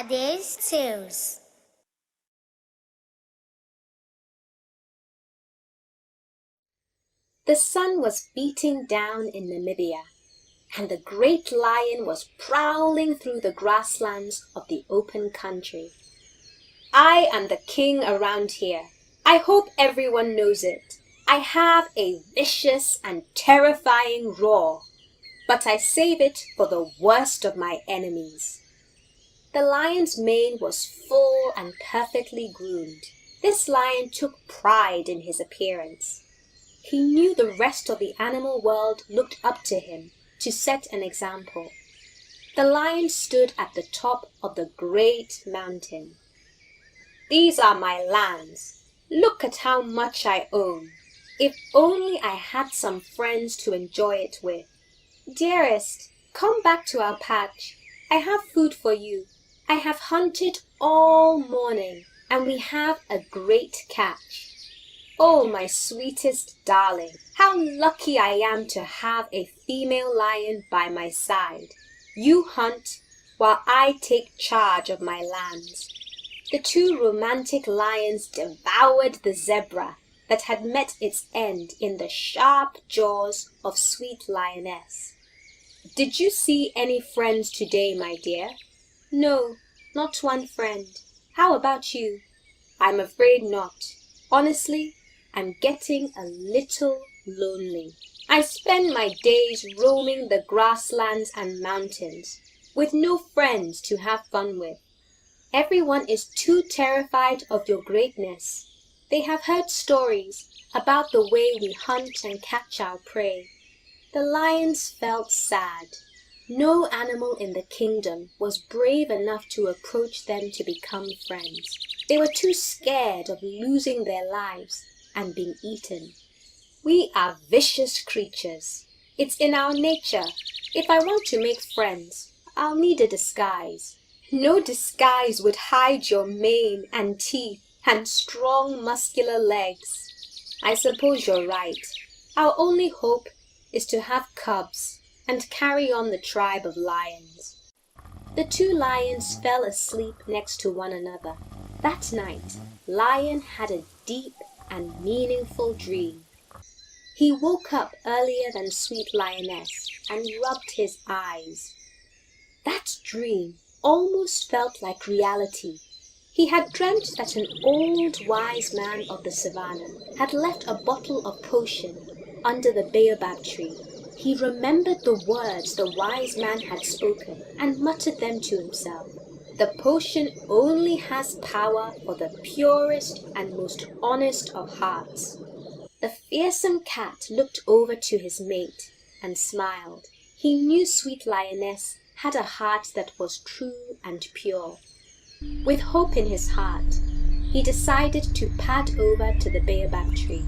Sade's Tales. The sun was beating down in Namibia, and the great lion was prowling through the grasslands of the open country. I am the king around here. I hope everyone knows it. I have a vicious and terrifying roar, but I save it for the worst of my enemies. The lion's mane was full and perfectly groomed. This lion took pride in his appearance. He knew the rest of the animal world looked up to him to set an example. The lion stood at the top of the great mountain. "These are my lands. Look at how much I own. If only I had some friends to enjoy it with. Dearest, come back to our patch. I have food for you. I have hunted all morning, and we have a great catch. Oh, my sweetest darling, how lucky I am to have a female lion by my side. You hunt while I take charge of my lands." The two romantic lions devoured the zebra that had met its end in the sharp jaws of sweet lioness. "Did you see any friends today, my dear?" "No, not one friend. How about you?" "I'm afraid not. Honestly, I'm getting a little lonely. I spend my days roaming the grasslands and mountains, with no friends to have fun with. Everyone is too terrified of your greatness. They have heard stories about the way we hunt and catch our prey." The lions felt sad. No animal in the kingdom was brave enough to approach them to become friends. They were too scared of losing their lives and being eaten. We are vicious creatures. It's in our nature. If I want to make friends, I'll need a disguise. No disguise would hide your mane and teeth and strong muscular legs. I suppose you're right. Our only hope is to have cubs and carry on the tribe of lions. The two lions fell asleep next to one another. That night, Lion had a deep and meaningful dream. He woke up earlier than Sweet Lioness and rubbed his eyes. That dream almost felt like reality. He had dreamt that an old wise man of the savannah had left a bottle of potion under the baobab tree. He remembered the words the wise man had spoken and muttered them to himself. "The potion only has power for the purest and most honest of hearts." The fearsome cat looked over to his mate and smiled. He knew Sweet Lioness had a heart that was true and pure. With hope in his heart, he decided to pad over to the baobab tree.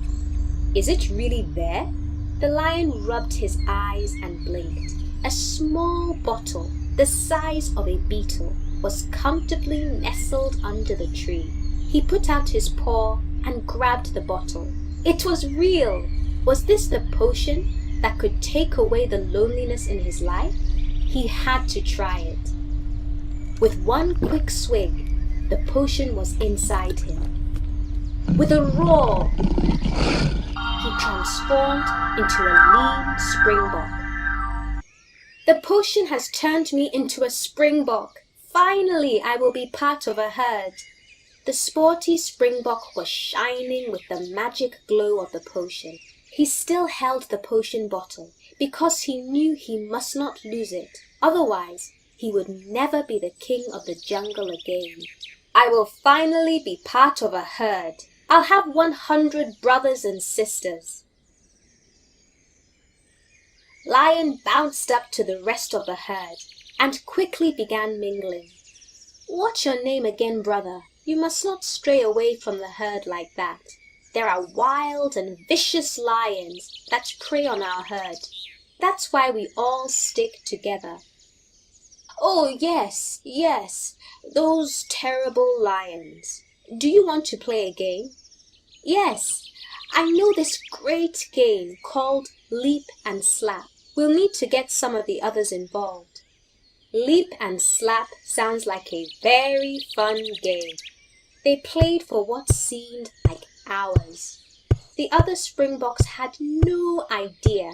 "Is it really there?" The lion rubbed his eyes and blinked. A small bottle, the size of a beetle, was comfortably nestled under the tree. He put out his paw and grabbed the bottle. It was real! Was this the potion that could take away the loneliness in his life? He had to try it. With one quick swig, the potion was inside him. With a roar, he transformed into a lean springbok. "The potion has turned me into a springbok. Finally, I will be part of a herd." The sporty springbok was shining with the magic glow of the potion. He still held the potion bottle because he knew he must not lose it. Otherwise, he would never be the king of the jungle again. "I will finally be part of a herd. I'll have 100 brothers and sisters." Lion bounced up to the rest of the herd and quickly began mingling. "What's your name again, brother? You must not stray away from the herd like that. There are wild and vicious lions that prey on our herd. That's why we all stick together." "Oh, yes, yes, those terrible lions. Do you want to play a game?" "Yes, I know this great game called Leap and Slap. We'll need to get some of the others involved." Leap and slap sounds like a very fun game. They played for what seemed like hours. The other Springboks had no idea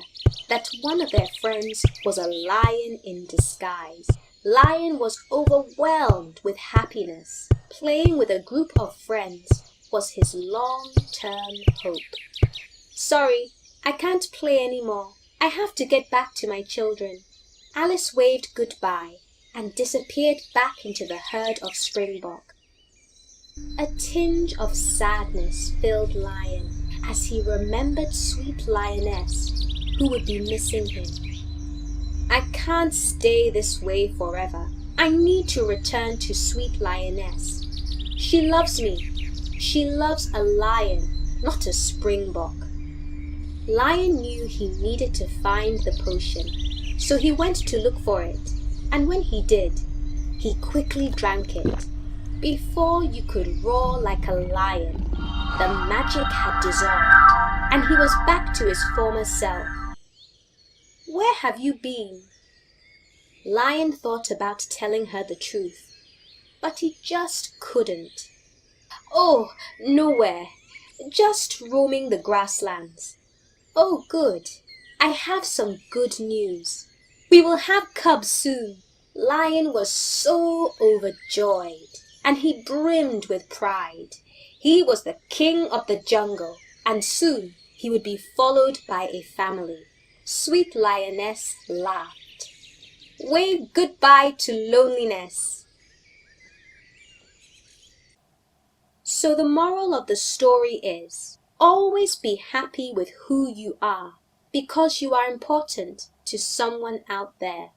that one of their friends was a lion in disguise. Lion was overwhelmed with happiness. Playing with a group of friends was his long-term hope. Sorry, I can't play anymore. I have to get back to my children. Alice waved goodbye and disappeared back into the herd of Springbok. A tinge of sadness filled Lion as he remembered Sweet Lioness, who would be missing him. I can't stay this way forever. I need to return to Sweet Lioness. She loves me. She loves a lion, not a Springbok. Lion knew he needed to find the potion, so he went to look for it, and when he did, he quickly drank it. Before you could roar like a lion, the magic had dissolved, and he was back to his former self. Where have you been? Lion thought about telling her the truth, but he just couldn't. Oh, nowhere. Just roaming the grasslands. Oh, good. I have some good news. We will have cubs soon. Lion was so overjoyed, and he brimmed with pride. He was the king of the jungle, and soon he would be followed by a family. Sweet Lioness laughed. Wave goodbye to loneliness. So the moral of the story is, always be happy with who you are, because you are important to someone out there.